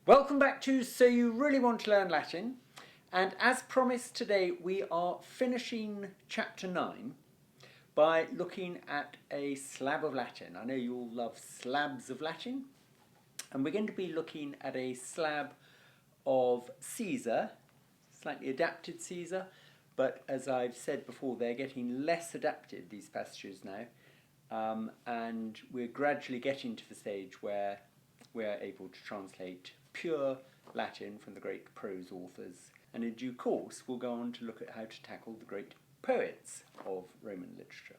Welcome back to So You Really Want to Learn Latin, and as promised today we are finishing chapter 9 by looking at a slab of Latin. I know you all love slabs of Latin, and we're going to be looking at a slab of Caesar, slightly adapted Caesar, but as I've said before, they're getting less adapted, these passages now, and we're gradually getting to the stage where we're able to translate pure Latin from the great prose authors. And in due course, we'll go on to look at how to tackle the great poets of Roman literature.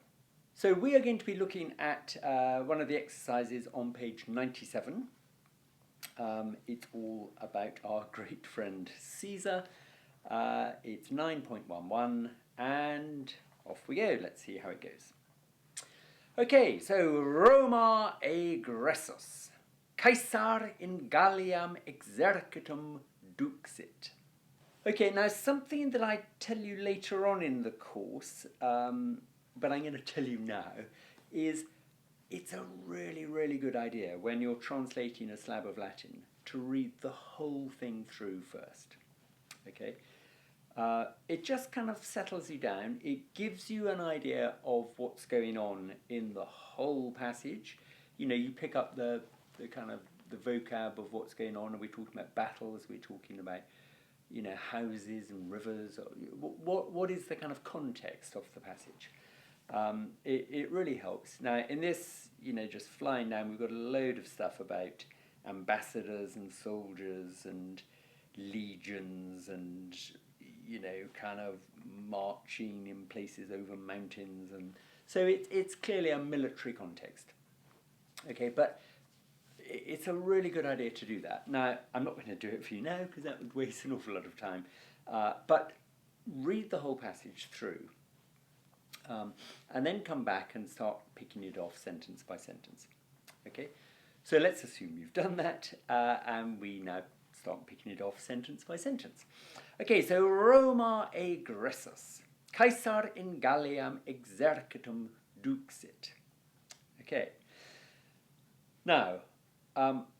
So we are going to be looking at one of the exercises on page 97. It's all about our great friend Caesar. It's 9.11, and off we go. Let's see how it goes. Okay, so Roma egressus. Caesar in Galliam exercitum duxit. Okay, now something that I tell you later on in the course, but I'm going to tell you now, is it's a really good idea when you're translating a slab of Latin to read the whole thing through first. Okay, it just kind of settles you down. It gives you an idea of what's going on in the whole passage. You know, you pick up the kind of the vocab of what's going on. Are we talking about battles? Are we talking about, you know, houses and rivers? Or what is the kind of context of the passage? It really helps. Now, in this, you know, just flying down, we've got a load of stuff about ambassadors and soldiers and legions and, you know, kind of marching in places over mountains. And so it's clearly a military context. Okay, but it's a really good idea to do that. Now, I'm not going to do it for you now because that would waste an awful lot of time. But read the whole passage through. And then come back and start picking it off sentence by sentence. Okay? So let's assume you've done that, and we now start picking it off sentence by sentence. Okay, so Roma egressus. Caesar in Galliam exercitum duxit. Okay. Now,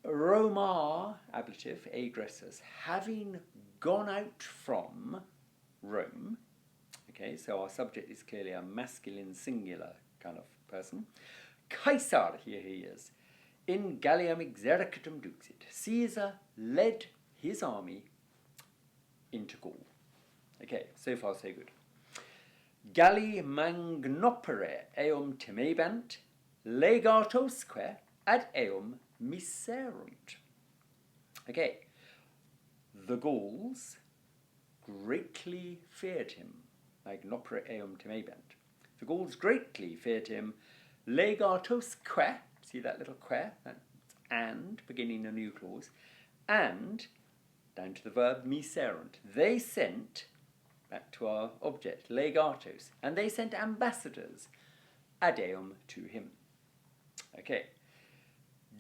Roma, ablative, egressus, having gone out from Rome, okay, so our subject is clearly a masculine singular kind of person. Caesar, here he is, in Galliam exercitum duxit. Caesar led his army into Gaul. Okay, so far so good. Galli magnopere eum timebant, legatosque ad eum miserunt. Okay, the Gauls greatly feared him. Magnopere eum timebant. The Gauls greatly feared him. Legatosque, see that little que? That's and, beginning a new clause. And, down to the verb miserunt. They sent, back to our object, legatos, and they sent ambassadors ad eum to him. Okay.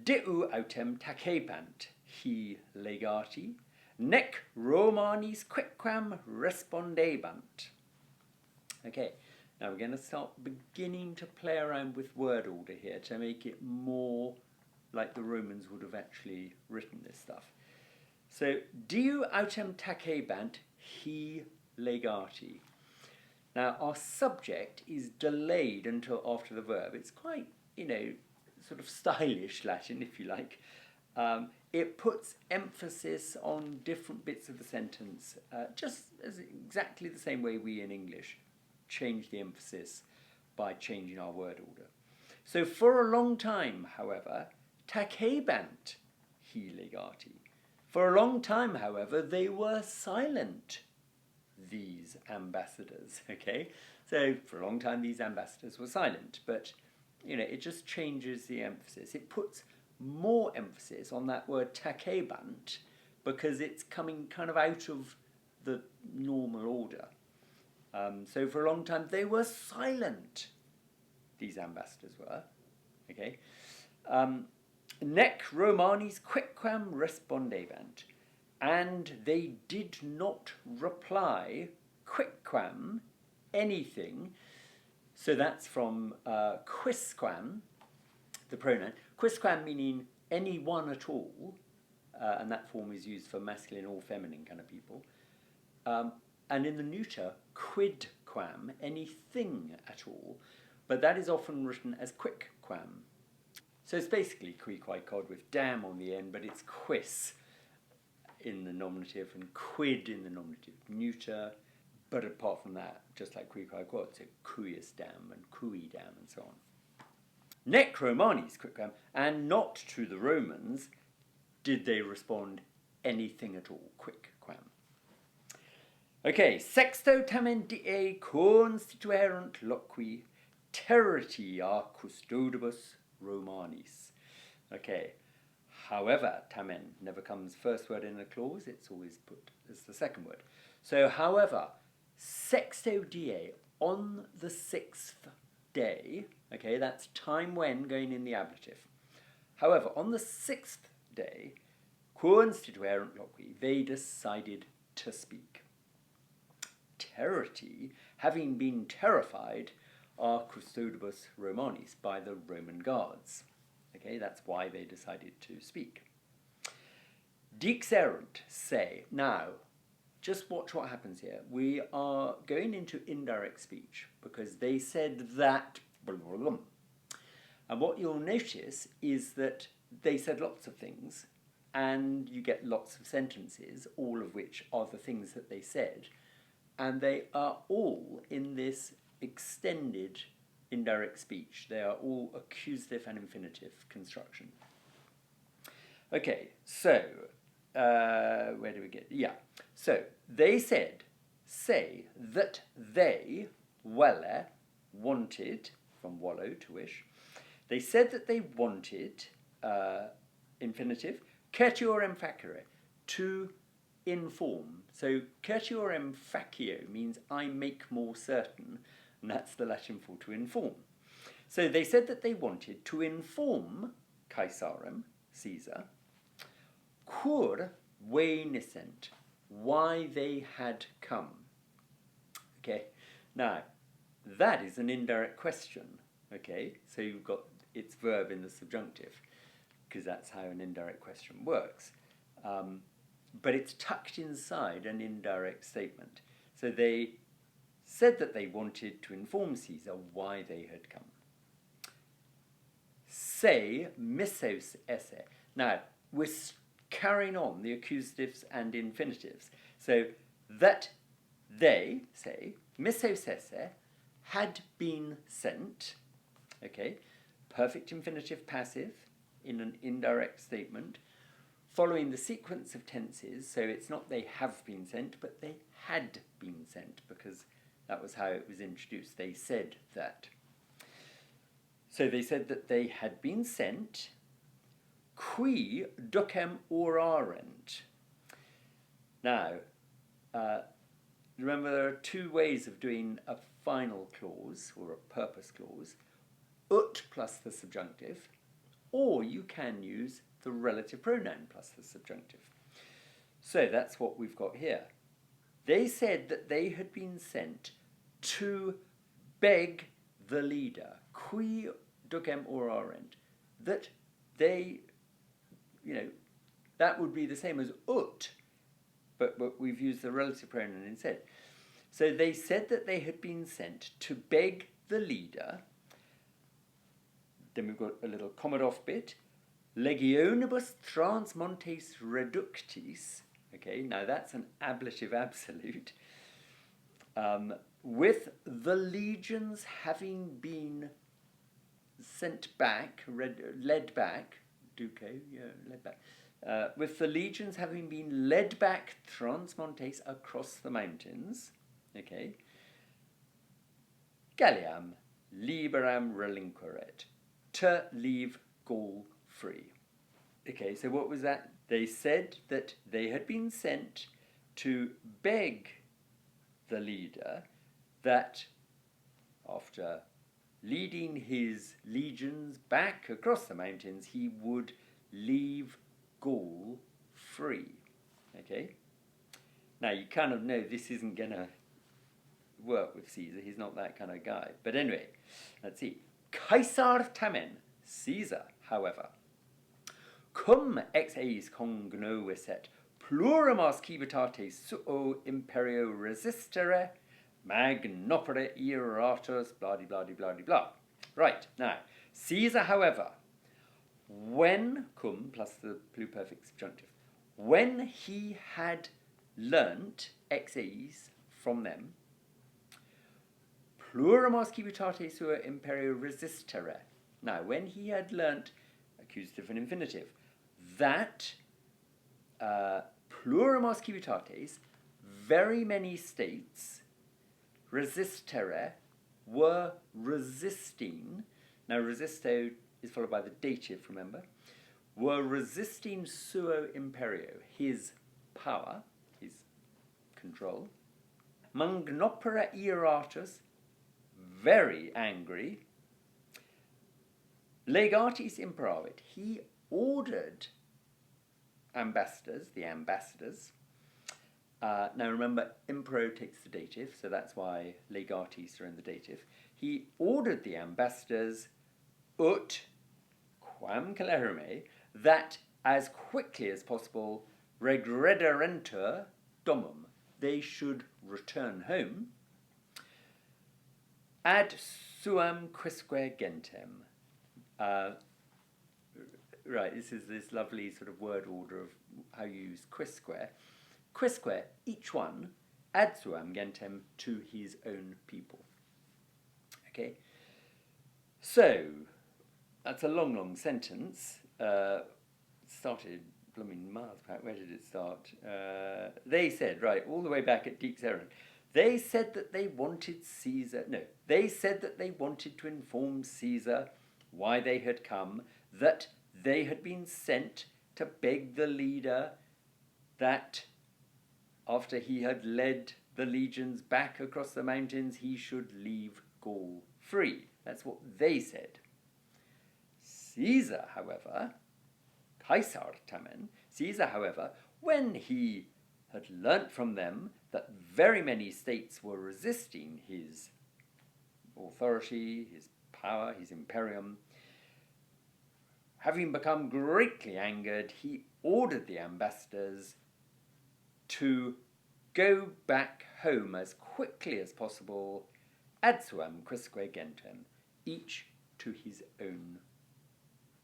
Deu autem tacebant hi legati, nec Romanis quicquam respondebant. Okay, now we're going to start beginning to play around with word order here to make it more like the Romans would have actually written this stuff. So, deu autem tacebant hi legati. Now, our subject is delayed until after the verb. It's quite, you know, sort of stylish Latin, if you like. It puts emphasis on different bits of the sentence, just as exactly the same way we in English change the emphasis by changing our word order. So for a long time, however, tacebant hi legati. For a long time, however, they were silent, these ambassadors, okay? So for a long time, these ambassadors were silent, but you know, it just changes the emphasis. It puts more emphasis on that word tacebant because it's coming kind of out of the normal order. So for a long time, they were silent, these ambassadors were. Okay. Nec Romanis quicquam respondebant. And they did not reply quicquam, anything. So that's from quisquam, the pronoun. Quisquam meaning anyone at all. and that form is used for masculine or feminine kind of people. And in the neuter, quidquam, anything at all, but that is often written as quicquam. So it's basically qui quai quod with dam on the end, but it's quis in the nominative and quid in the nominative neuter. But apart from that, just like qui quai quod, so cuius dam and cui dam and so on. Nec Romanis quicquam, and not to the Romans did they respond anything at all, quicquam. Okay, sexto tamen die constituerunt loqui territi a custodibus Romanis. Okay, however, tamen never comes first word in a clause, it's always put as the second word. So, however, sexto die, on the sixth day, okay, that's time when going in the ablative. However, on the sixth day, constituerunt loqui, they decided to speak. Territi, having been terrified, are custodibus Romanis, by the Roman guards. Okay, that's why they decided to speak. Dixerunt, say. Now, just watch what happens here. We are going into indirect speech because they said that. And what you'll notice is that they said lots of things, and you get lots of sentences, all of which are the things that they said. And they are all in this extended indirect speech. They are all accusative and infinitive construction. Okay, so, where do we get? Yeah, so they said, say that they, welle, wanted, from wallow to wish, they said that they wanted, infinitive, certiorem facere, to inform. So certiorem facio means I make more certain, and that's the Latin for to inform. So they said that they wanted to inform Caesarem, Caesar, cur veniscent, why they had come. Okay, now that is an indirect question. Okay, so you've got its verb in the subjunctive, because that's how an indirect question works. But it's tucked inside an indirect statement. So they said that they wanted to inform Caesar why they had come. Say missos esse. Now, we're carrying on the accusatives and infinitives. So that they, say, missos esse, had been sent, okay, perfect infinitive passive in an indirect statement, following the sequence of tenses, so it's not they have been sent, but they had been sent, because that was how it was introduced. They said that. So they said that they had been sent, qui ducem orarent. Now, remember there are two ways of doing a final clause, or a purpose clause, ut plus the subjunctive, or you can use the relative pronoun plus the subjunctive. So that's what we've got here. They said that they had been sent to beg the leader, qui ducem orarent, that they, that would be the same as ut, but we've used the relative pronoun instead. So they said that they had been sent to beg the leader. Then we've got a little comma off bit. Legionibus trans montes reductis. Okay, now that's an ablative absolute. With the legions having been sent back, led back, led back. With the legions having been led back trans montes across the mountains, okay, Galliam liberam relinqueret, to leave Gaul free. Okay, so what was that? They said that they had been sent to beg the leader that after leading his legions back across the mountains, he would leave Gaul free. Okay? Now, you kind of know this isn't going to work with Caesar. He's not that kind of guy. But anyway, let's see. Caesar tamen, Caesar, however, cum ex eis cognoviset plurimas civitates suo imperio resistere magnopere iratus blah blah blah blah blah. Right, now, Caesar, however, when, cum plus the pluperfect subjunctive, when he had learnt ex eis from them, plurimas civitate sua imperio resistere. Now, when he had learnt, accusative and infinitive, that plurimas civitates, very many states, resistere, were resisting. Now, resisto is followed by the dative, remember? Were resisting suo imperio, his power, his control. Magnopera iratus, very angry. Legatis imperavit, he ordered ambassadors, the ambassadors. Now remember, impero takes the dative, so that's why legatis are in the dative. He ordered the ambassadors, ut quam celerime, that as quickly as possible regrederentur domum, they should return home, ad suam quisque gentem. Right, this is this lovely sort of word order of how you use quisque. Quisque, each one, ad suam gentem, to his own people. Okay, so that's a long, long sentence. Started blooming miles back. Where did it start? They said, right, all the way back at Dix Erin. They said that they wanted Caesar. No, they said that they wanted to inform Caesar why they had come, that they had been sent to beg the leader that after he had led the legions back across the mountains, he should leave Gaul free. That's what they said. Caesar, however, Caesar tamen, Caesar, however, when he had learnt from them that very many states were resisting his authority, his power, his imperium, having become greatly angered, he ordered the ambassadors to go back home as quickly as possible, ad suam quisque gentem, each to his own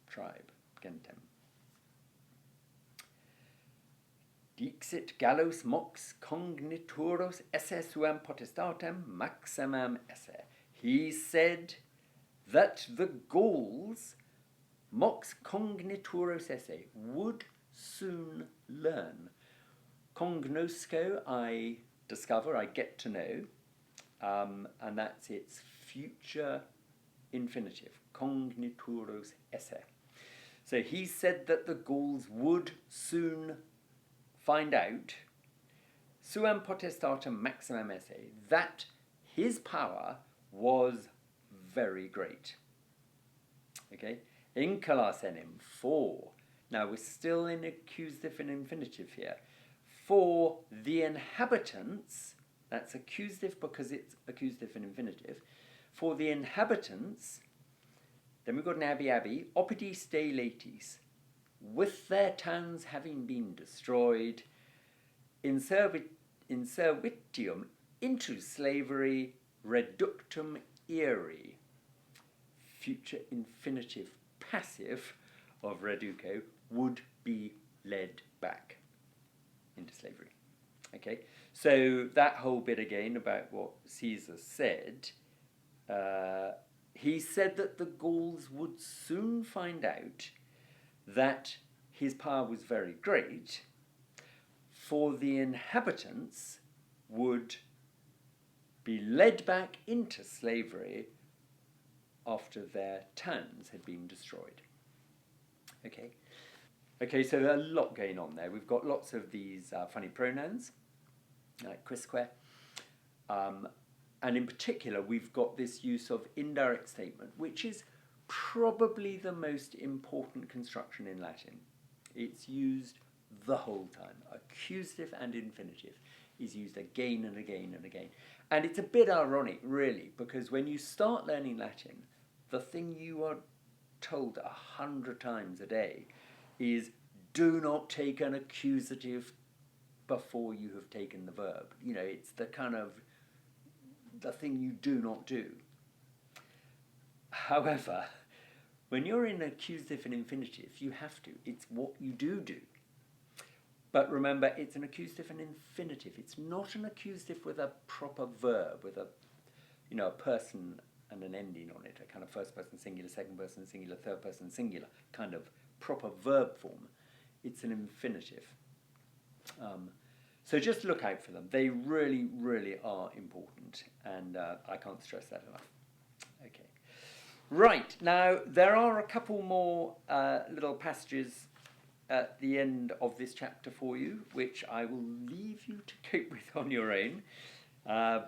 tribe, gentem. Dixit Gallus mox cognituros esse suam potestatem maximam esse. He said that the Gauls, mox cognituros esse, would soon learn. Cognosco, I discover, I get to know, and that's its future infinitive, cognituros esse. So he said that the Gauls would soon find out, suam potestatem maximum esse, that his power was very great. Okay? In calasenim, for. Now we're still in accusative and infinitive here. For the inhabitants, that's accusative because it's accusative and infinitive. For the inhabitants, then we've got an abbey, opidis de latis, with their towns having been destroyed, in servitium into slavery, reductum ere, future infinitive passive of reduco, would be led back into slavery. Okay, so that whole bit again about what Caesar said, he said that the Gauls would soon find out that his power was very great, for the inhabitants would be led back into slavery after their towns had been destroyed. Okay, so there's a lot going on there. We've got lots of these funny pronouns, like quisque, and in particular, we've got this use of indirect statement, which is probably the most important construction in Latin. It's used the whole time. Accusative and infinitive is used again and again and again. And it's a bit ironic, really, because when you start learning Latin, the thing you are told 100 times a day is do not take an accusative before you have taken the verb. You know, it's the kind of the thing you do not do. However, when you're in accusative and infinitive, you have to. It's what you do. But remember, it's an accusative and infinitive. It's not an accusative with a proper verb, with a, you know, a person and an ending on it, a kind of first person singular, second person singular, third person singular, kind of proper verb form. It's an infinitive. So just look out for them. They really, really are important, and I can't stress that enough. Okay. Right, now there are a couple more little passages at the end of this chapter for you, which I will leave you to cope with on your own,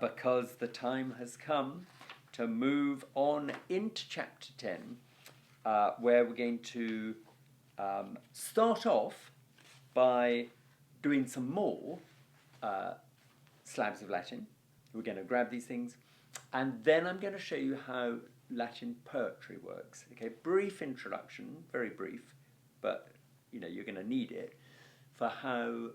because the time has come to move on into chapter 10, where we're going to start off by doing some more slabs of Latin. We're going to grab these things, and then I'm going to show you how Latin poetry works. Okay, brief introduction, very brief, but you know you're going to need it for how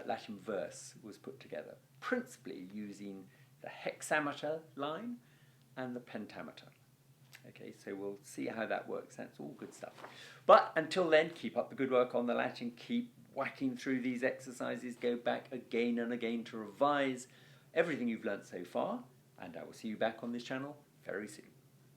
Latin verse was put together, principally using the hexameter line and the pentameter. Okay, so we'll see how that works. That's all good stuff. But until then, keep up the good work on the Latin. Keep whacking through these exercises. Go back again and again to revise everything you've learnt so far. And I will see you back on this channel very soon.